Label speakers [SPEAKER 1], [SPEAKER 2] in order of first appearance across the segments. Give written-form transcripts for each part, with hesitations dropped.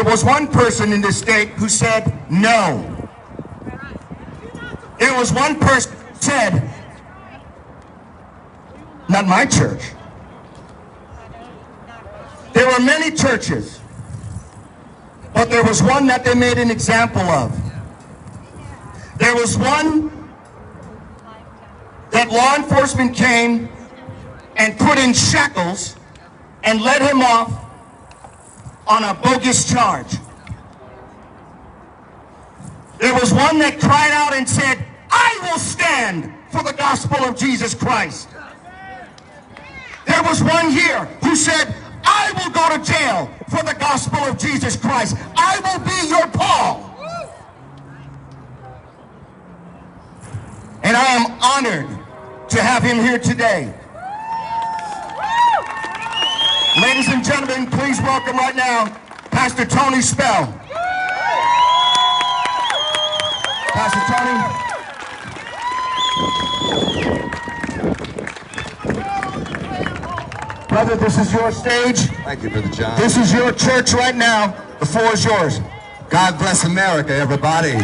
[SPEAKER 1] There was one person in this state who said no. There was one person who said, not my church. There were many churches, but there was one that they made an example of. There was one that law enforcement came and put in shackles and let him off on a bogus charge. There was one that cried out and said, I will stand for the gospel of Jesus Christ. There was one here who said, I will go to jail for the gospel of Jesus Christ. I will be your Paul. And I am honored to have him here today. Ladies and gentlemen, please welcome right now Pastor Tony Spell. Pastor Tony. Brother, this is your stage.
[SPEAKER 2] Thank you, Brother John.
[SPEAKER 1] This is your church right now. The floor is yours.
[SPEAKER 2] God bless America, everybody.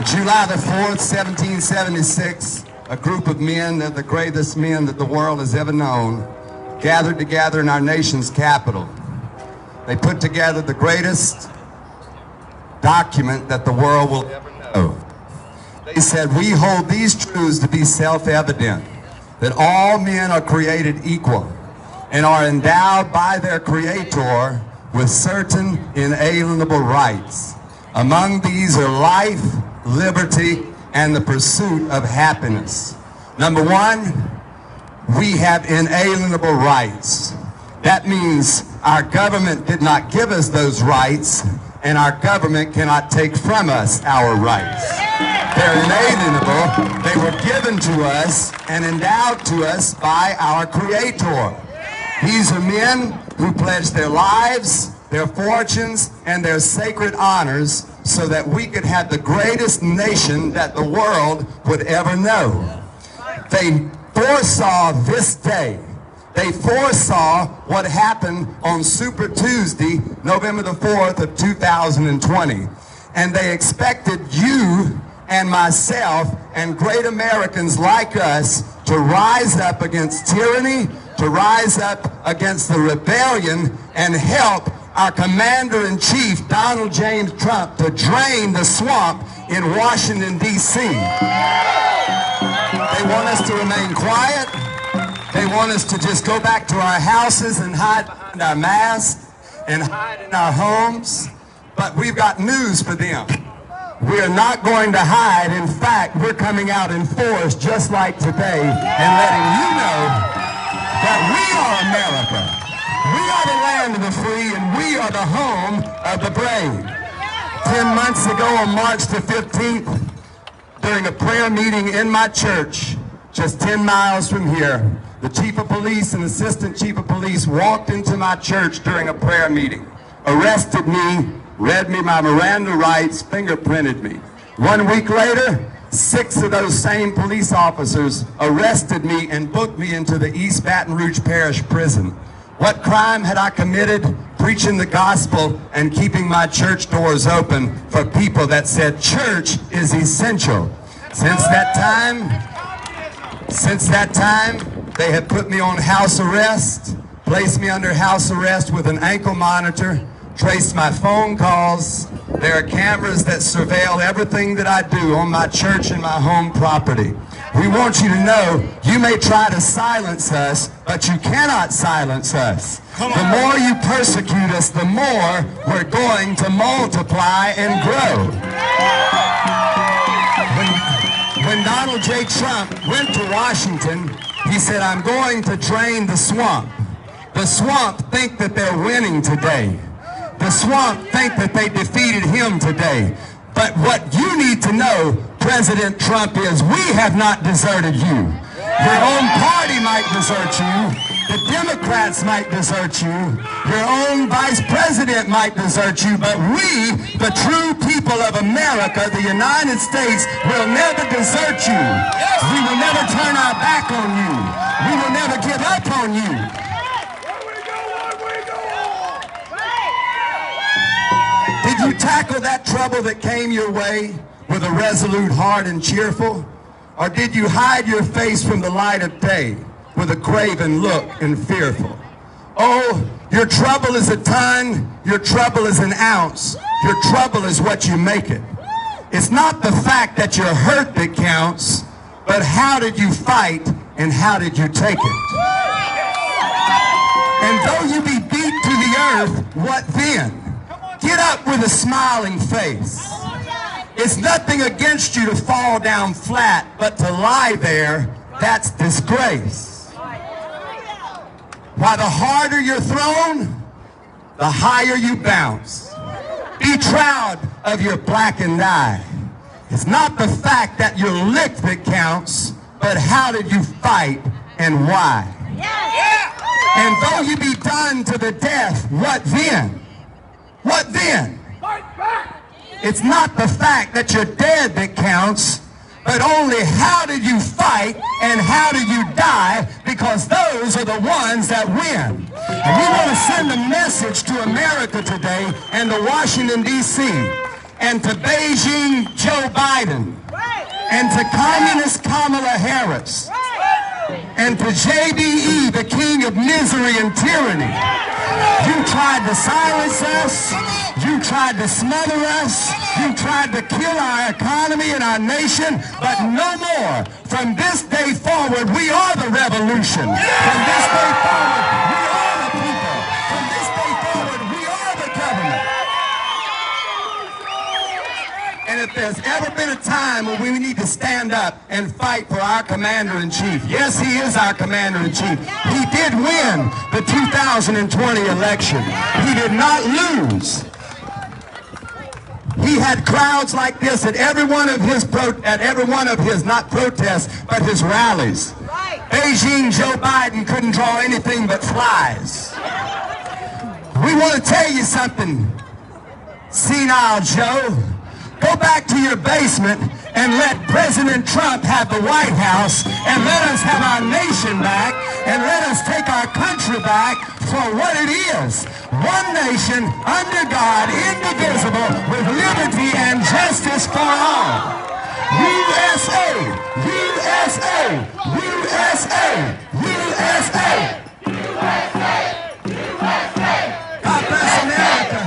[SPEAKER 2] July the 4th, 1776, a group of men, the greatest men that the world has ever known, gathered together in our nation's capital. They put together the greatest document that the world will ever know. They said, we hold these truths to be self-evident, that all men are created equal and are endowed by their Creator with certain inalienable rights. Among these are life, liberty, and the pursuit of happiness. Number one, we have inalienable rights. That means our government did not give us those rights, and our government cannot take from us our rights. They're inalienable. They were given to us and endowed to us by our Creator. These are men who pledged their lives, their fortunes, and their sacred honors so that we could have the greatest nation that the world would ever know. They foresaw this day. They foresaw what happened on Super Tuesday, November the 4th of 2020. And they expected you and myself and great Americans like us to rise up against tyranny, to rise up against the rebellion, and help our Commander-in-Chief, Donald James Trump, to drain the swamp in Washington, D.C. They want us to remain quiet. They want us to just go back to our houses and hide behind our masks and hide in our homes. But we've got news for them. We're not going to hide. In fact, we're coming out in force just like today and letting you know that we are America. We are the land of the free and we are the home of the brave. 10 months ago on March the 15th, during a prayer meeting in my church, just 10 miles from here, the chief of police and assistant chief of police walked into my church during a prayer meeting, arrested me, read me my Miranda rights, fingerprinted me. 1 week later, 6 of those same police officers arrested me and booked me into the East Baton Rouge Parish Prison. What crime had I committed? Preaching the gospel and keeping my church doors open for people that said church is essential. Since that time, they have put me on house arrest, placed me under house arrest with an ankle monitor, traced my phone calls. There are cameras that surveil everything that I do on my church and my home property. We want you to know, you may try to silence us, but you cannot silence us. The more you persecute us, the more we're going to multiply and grow. When Donald J. Trump went to Washington, he said, I'm going to drain the swamp. The swamp think that they're winning today. The swamp think that they defeated him today. But what you need to know, President Trump, is we have not deserted you. Your own party might desert you. The Democrats might desert you. Your own vice president might desert you. But we, the true people of America, the United States, will never desert you. We will never turn our back on you. We will never give up on you. tackle that trouble that came your way with a resolute heart and cheerful? Or did you hide your face from the light of day with a craven look and fearful? Oh, your trouble is a ton, your trouble is an ounce, your trouble is what you make it. It's not the fact that you're hurt that counts, but how did you fight and how did you take it? And though you be beat to the earth, what then? Get up with a smiling face. It's nothing against you to fall down flat, but to lie there, that's disgrace. Why, the harder you're thrown, the higher you bounce. Be proud of your blackened eye. It's not the fact that you're licked that counts, but how did you fight and why? And though you be done to the death, what then? What then? It's not the fact that you're dead that counts, but only how did you fight and how did you die, because those are the ones that win. And we want to send a message to America today and to Washington, D.C., and to Beijing Joe Biden, and to Communist Kamala Harris, and to JBE, the king of misery and tyranny. You tried to silence us. You tried to smother us. You tried to kill our economy and our nation, but no more. From this day forward, we are the revolution. From this day forward, we are the people. From this day forward, we are the government. And if there's ever been a time when we need to stand up and fight for our commander-in-chief, yes, he is our commander-in-chief. He did win the 2020 election. He did not lose. He had crowds like this at every one of his, not protests, but his rallies. Beijing Joe Biden couldn't draw anything but flies. We want to tell you something, senile Joe. Go back to your basement and let President Trump have the White House, and let us have our nation back, and let us take our country back for what it is. One nation, under God, indivisible, with liberty and justice for all. USA! USA! USA! USA! God bless America.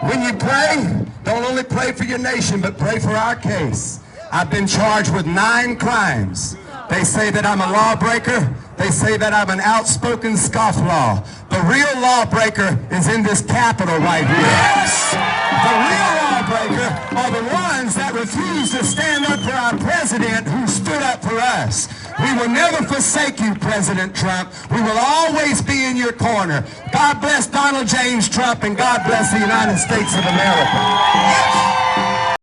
[SPEAKER 2] When you pray, don't only pray for your nation, but pray for our case. I've been charged with 9 crimes. They say that I'm a lawbreaker. They say that I'm an outspoken scofflaw. The real lawbreaker is in this Capitol right here. The real lawbreaker are the ones that refuse to stand up for our president who stood up for us. We will never forsake you, President Trump. We will always be in your corner. God bless Donald James Trump, and God bless the United States of America.